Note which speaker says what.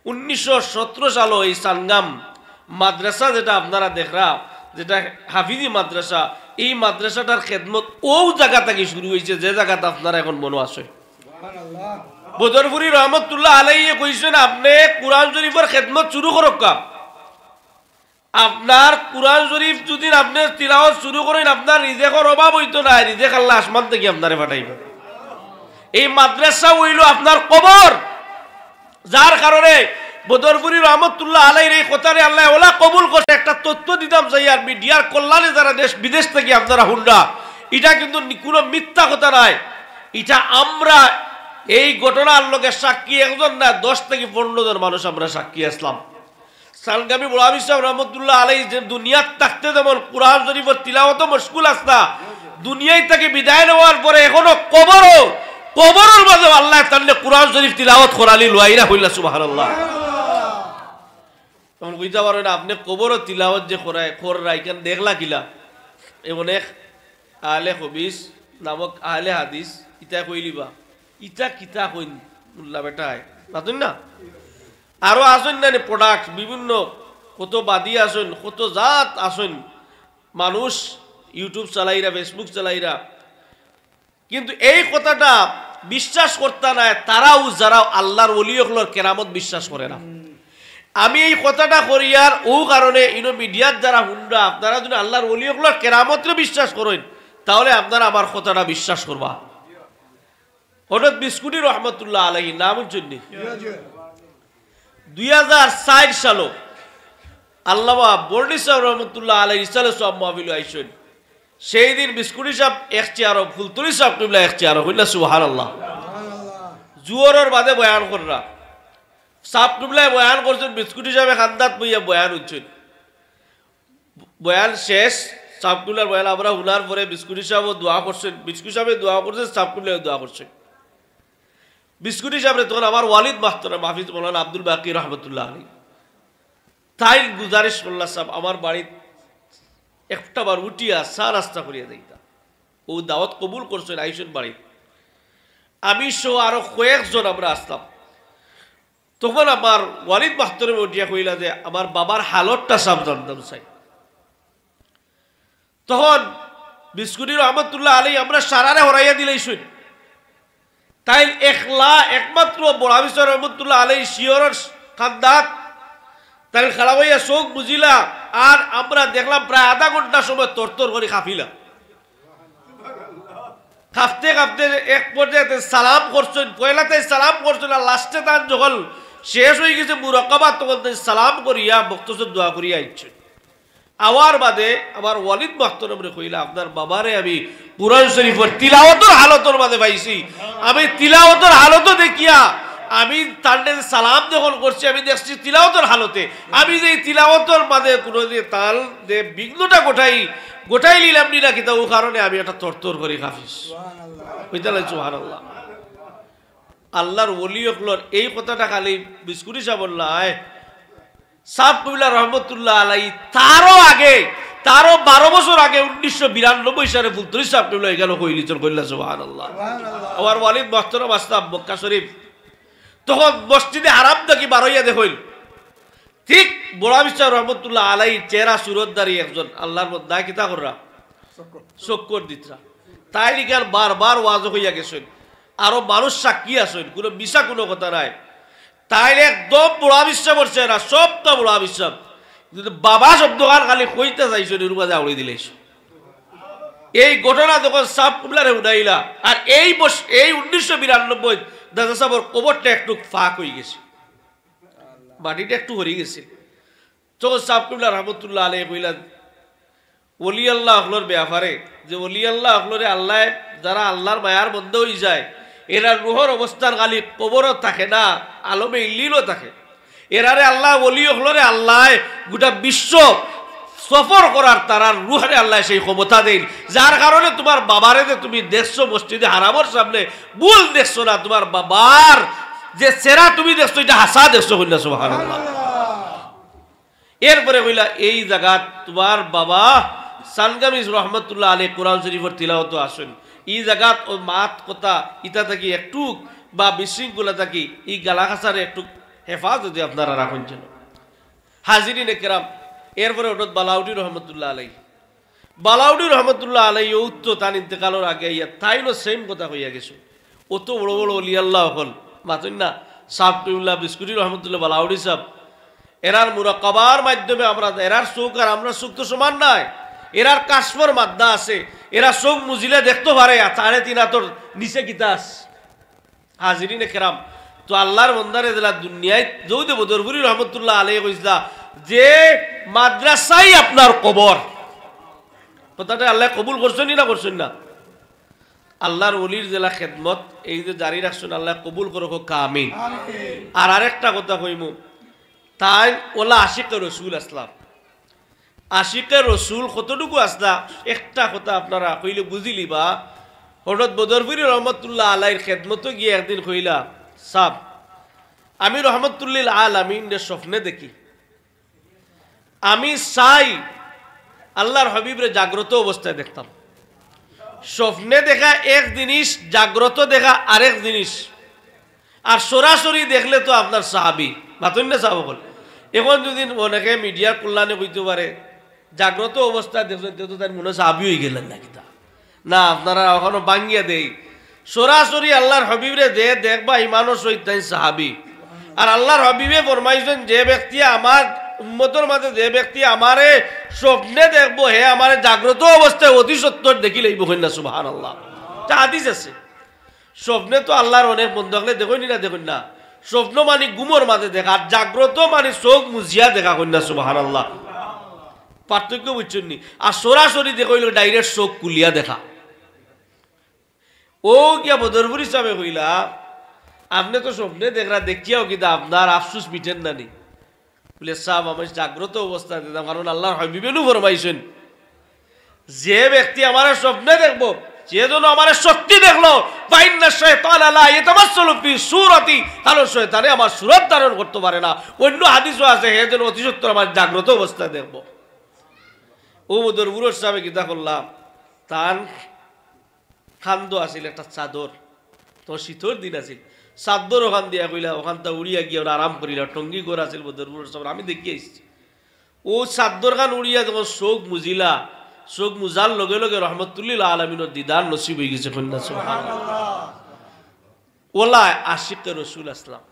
Speaker 1: 1917 সালে এই সানগাম মাদ্রাসা যেটা আপনারা দেখরা, যেটা হাফিজি মাদ্রাসা, এই মাদ্রাসাটার খেদমত ও জায়গা থেকে শুরু হয়েছে যে জায়গাটা আপনারা এখন মনে আছে। বদরপুরি রহমতুল্লাহ আলাইহি কইছেন আপনি কুরআন শরীফের খেদমত শুরু করক। আপনার কুরআন শরীফ যদি আপনি তিলাওয়াত শুরু করেন আপনার রিজেকের অভাব হইতো না, রিজেক আল্লাহ আসমান থেকে আপনারে পাঠাইবে। এই মাদ্রাসা হইল আপনার কবর, যার কারণে বদরপুরি রহমতুল্লাহ আলাইহির এই কথারে আল্লাহ ওলা কবুল করছে। একটা তথ্য দিতাম চাই আর মিডিয়ার কল্যাণে যারা দেশ বিদেশ থেকে আপনারা হুন্ডা, এটা কিন্তু কোনো মিথ্যা কথা নয়। এটা আমরা এই ঘটনার লোকের সাক্ষী একজন না 10 থেকে 15 জন মানুষ আমরা সাক্ষী আসলাম। সালগামী মুলাবি সাহেব রহমতুল্লাহ আলাইহি যে দুনিয়াত থাকতে যেমন কুরআন শরীফের তিলাওয়াত মুশকিল আসতা, দুনিয়ায় থেকে বিদায় নেওয়ার পরে এখনো কবরের মাঝে আল্লাহ তাআলা কুরআন শরীফ তিলাওয়াত করালি লুয়াইরা হইলা সুবহানাল্লাহ। তখন বুঝতে পারো না আপনি কবরও তিলাওয়াত যে করাই কেন দেখলা কিলা। এমন এক আহলে হাদিস নামক আহলে হাদিস ইটা কইলিবা, ইটা কিতা কইন মুল্লা বেটায় জানেন না। আরো আসেন না প্রোডাক্ট বিভিন্ন কত বাদী আসেন, কত জাত আসেন মানুষ, ইউটিউব চালাইরা, ফেসবুক চালাইরা, কিন্তু এই কথাটা বিশ্বাস করতে না তারাও যারা আল্লাহর ওলি হলোর কেরামত বিশ্বাস করে না। আমি এই কথাটা করি আর ও কারণে ইনো মিডিয়ার যারা হুন্ডা আপনারা যদি আল্লাহর ওলি হলোর কেরামতকে বিশ্বাস করেন তাহলে আপনারা আমার কথাটা বিশ্বাস করবা। হঠাৎ বিস্কুটি রহমতুল্লাহ আলাইহি নামের জন্য 2004 সালে আল্লামা বর্ণি সাহেব রহমতুল্লাহ আলাইহি ইসালে সব মাহফিল আইসেন। সেই দিন বিস্কুটি সাহেব এক চেয়ার, ফুলতুলি সাহেব কিবলা এক চেয়ার হইলা সুবহানাল্লাহ। জুয়ারের বাদে বয়ান কররা সাহেব কিবলায় বয়ান করছেন, বিস্কুটি সাহেব খান্দাত বইয়া বয়ান হচ্ছেন। বয়ান শেষ, সাহেব কিবলার বয়ান আমরা হুনার পরে বিস্কুটি সাহেবও দোয়া করছেন, বিস্কুটি সাহেব দোয়া করছেন, সাহেব কিবলায় দোয়া করছেন। বিস্কুটি সাহেব তখন আমার ওয়ালিদ মাহতারাম হাফিজ মাওলানা আব্দুল বাকি রহমতুল্লাহ আলাইহি তাই গুজারিশ করলা সাহেব আমার বাড়িতে একটা বার উঠিয়া চা নাস্তা করিয়া যাইতা। ও দাওয়াত কবুল করছেন, আইসেন বাড়িতে। আমি সহ আরো কয়েকজন আমরা আসলাম। তখন আমার ওয়ালিদ মাহতারাম উঠিয়া কইলা যে আমার বাবার হালতটা সাহেব জানতাম চাই। তখন বিস্কুটি রহমতুল্লাহ আলাইহি আমরা সারারে হরাইয়া দিলেইছেন। তাই একমাত্র বড়াবিশ্বর রহমতুল্লাহ আলাইহি শিওরের খান্দাত তাই খাড়া হইয়া চোখ বুঝিলা। আর আমরা দেখলাম প্রায় আধা ঘন্টা সময় তরতর করে কাঁপিলা। কাঁপতে কাঁপতে এক পর্যায়ে সালাম করছেন, পয়লাতে সালাম করছেন, আর লাস্টে তার যখন শেষ হয়ে গেছে মুরাকাবা তখন সালাম করিয়া বক্তব্য দোয়া করিয়া ইচ্ছেন। আওয়ার বাদে আমার ওয়ালিদ মাহতারামরে কইলা আপনার বাবারে আমি কুরআন শরীফের তিলাওয়াতের হালতের মাঝে পাইছি। আমি তিলাওয়াতের হালত দেখিয়া আমি তার সালাম যখন করছি আমি দেখছি তিলাওয়াতের হালতে। আমি যে তিলাওয়াতের মাঝে কোনো যে তাল যে বিঘ্নটা গোটাই নিলাম নি নাকি, তা ও কারণে আমি একটা তরতর করি হাফিজ হইতালে সুবহানাল্লাহ। আল্লাহর ওলি হকলর এই কথাটা খালি বিস্কুটি সাহেব বললাই সাহেব কবিলা রহমতুল্লাহ আলাইহি তারও আগে, তারও 12 বছর আগে 1992 সালে ফুলতুলি সাহেব কবিলা এখানে কইলিচন কইলা সুবহানাল্লাহ। আমার ওয়ালিদ মাহতারাম আসতাম মক্কা শরীফ, তখন মসজিদে হারাম দেখি বার হইয়া দেখইল ঠিক বড়াবি সাহেব রহমতুল্লাহ আলাইহি চেহারা সুরতদারি একজন আল্লাহর মধ্যে কিতা কররা চক্কর দিতরা। তাই লিখার বারবার ওয়াজ হইয়া গেছেন, আরো মানুষ সাক্ষী আছেন, কোনো মিশা কোনো কথা নাই। তাই একদম বুড়া বিশ্বাস করছে না, সব তো বুড়া বিশ্বাস, কিন্তু বাবা শব্দকার খালি কইতে চাইছেন এর মাঝে আউড়ি দিলে। এই ঘটনা যখন সাপ কুমলারে উঠাইলা আর এই 1992 দাদা সাহেবের কবরটা একটু ফাঁক হয়ে গেছে, মাটিটা একটু হরিয়ে গেছে। তখন সাপ কুমলা রহমতুল্লাহ আলাইহি কইলা ওলি আল্লাহ হলোর ব্যাপারে যে ওলি আল্লাহ হলরে আল্লাহ যারা আল্লাহর মায়ার বন্ধ হয়ে যায় এরা রুহর অবস্থান খালি কবরও থাকে না, আলমে ইল্লিলও থাকে। এরারে আল্লাহ ওলি হলরে আল্লাহ গোটা বিশ্ব সফর করার তারার রুহরে আল্লাহ সেই ক্ষমতা দেন, যার কারণে তোমার বাবারে যে তুমি দেখছো মসজিদে হারামর সামনে ভুল দেখছো না, তোমার বাবার যে চেহারা তুমি দেখছো এটা হাসা দেখছো কইলা সুবহানাল্লাহ। এরপরে কইলা এই জায়গা তোমার বাবা সানগামিজ রহমতুল্লাহ আলাইহি কোরআন শরীফের তিলাওয়াত আসেন, এই জায়গাত ও মাত কথা ইটা থাকি একটু বা বিশৃঙ্খলা থাকি এই গালা খাসারে একটু হেফাজতে আপনারা রাখুন যেন। হাজিরিন একরাম, এরপরে ওটা বালাউডি রহমতুল্লাহ আলাই। বালাউডি রহমতুল্লাহ আলাই উত্তো তান ইন্তেকালের আগে ইয়া তাইনও সেম কথা হইয়া গেছে। অত বড় বড় অলি আল্লাহ হল মাতুন না সাবটুল্লাহ বিস্কুটি রহমতুল্লাহ বালাউডি সাহেব, এরার মুরাকাবার মাধ্যমে আমরা এরার চোখ আর আমরা চোখ তো সমান নাই। এরার কাশফর মাদ্দা আছে, এরা চোখ মুজিলে দেখতে পারে 3.5 হাতর নিচে কিতাস। হাজিরিন একরাম, তো আল্লাহর বন্দারে দিলা দুনিয়ায় যৌদে বদরপুরি রহমতুল্লাহ আলাইহি কইসলা যে মাদ্রাসাই আপনার কবর। কথাটা আল্লাহ কবুল করছেন না করছেন না? আল্লাহর ওলির জেলা খেদমত এই যে জারি রাখছেন, আল্লাহ কবুল করো আমিন। আর আরেকটা কথা কইমু, তাই ওলা আশিকে রসুল আসলাম। আশিকে রসুল কতটুকু আসলা একটা কথা আপনারা কইলে বুঝিলি বা হঠাৎ বদরপুরি রহমতুল্লাহ আলাইহির খেদমত গিয়ে একদিন কইলা, সাব আমি রহমতুল্লিল আলামিনের স্বপ্নে দেখি, আমি চাই আল্লাহর হাবিবরে জাগ্রত অবস্থায় দেখতাম। স্বপ্নে দেখা এক জিনিস, জাগ্রত দেখা আরেক জিনিস। আর সরাসরি দেখলে তো আপনার সাহাবি মাতুন না সাহাব বল। এখন যদি অনেকে মিডিয়ার কল্যাণে কইতে পারে জাগ্রত অবস্থায় দেখছেন তো তার মনে সাহাবি হয়ে গেলেন নাকি? তা না, আপনারা এখনো বাঙ্গিয়া দেই সরাসরি আল্লাহর হাবিবরে যে দেখবা ইমানের সহিত তাই সাহাবি। আর আল্লাহর হাবিবে ফরমাইছেন যে ব্যক্তি আমার উম্মতের মাঝে যে ব্যক্তি আমারে স্বপ্নে দেখবো হে আমারে জাগ্রত অবস্থায় অতি সত্তর দেখিলেই বলেন না সুবহানাল্লাহ। তা হাদিস আছে। স্বপ্নে তো আল্লাহর অনেক বন্ধু থাকলে দেখুন না দেখুন না, স্বপ্ন মানে গুমর মাঝে দেখা, আর জাগ্রত মানে চোখ মুজিয়া দেখা করেন না সুবহানাল্লাহ। পার্থক্য বুঝছেন নি? আর সরাসরি দেখইল ডাইরেক্ট চোখ কুলিয়া দেখা। ও কিয়া বদরপুরি সাহেব কইলা আপনি তো স্বপ্নে দেখরা দেখিয়াও কিন্তু আপনার আফসুস মিটেন না নি? বলে সাহেব আমি জাগ্রত অবস্থায় দিতাম, কারণ আল্লাহর হাবিবেনু ফরমাইছেন যে ব্যক্তি আমার স্বপ্নে দেখবো যে জন্য আমার শক্তি দেখলো ফাইন্না শাইতান লা ইয়াতামাসসালু ফি সূরাতি, কারণ শয়তানে আমার সূরত ধারণ করতে পারে না। অন্য হাদিসও আছে হে যেন অতি সত্তর আমার জাগ্রত অবস্থায় দেখবো। ও বদরপুর সাহেব কিতা করলাম, তার খান্দ আছিল একটা চাদর, তো শীতর দিন আছিল, চাদর ওখান দিয়া কইলা ওখানটা উড়িয়া গিয়ে ওরা আরাম করিলা। টঙ্গি ঘর আছিল বদরপুর সাহেব, আমি দেখি আসছি। ও চাদর খান উড়িয়া যখন চোখ মুজিলা, চোখ মুজার লগে লগে রহমতুল্লিল আলামিনের দিদার নসিব হয়ে গেছে কন্যা সুবহানাল্লাহ। ওলা আশিকে রসুল আসলাম।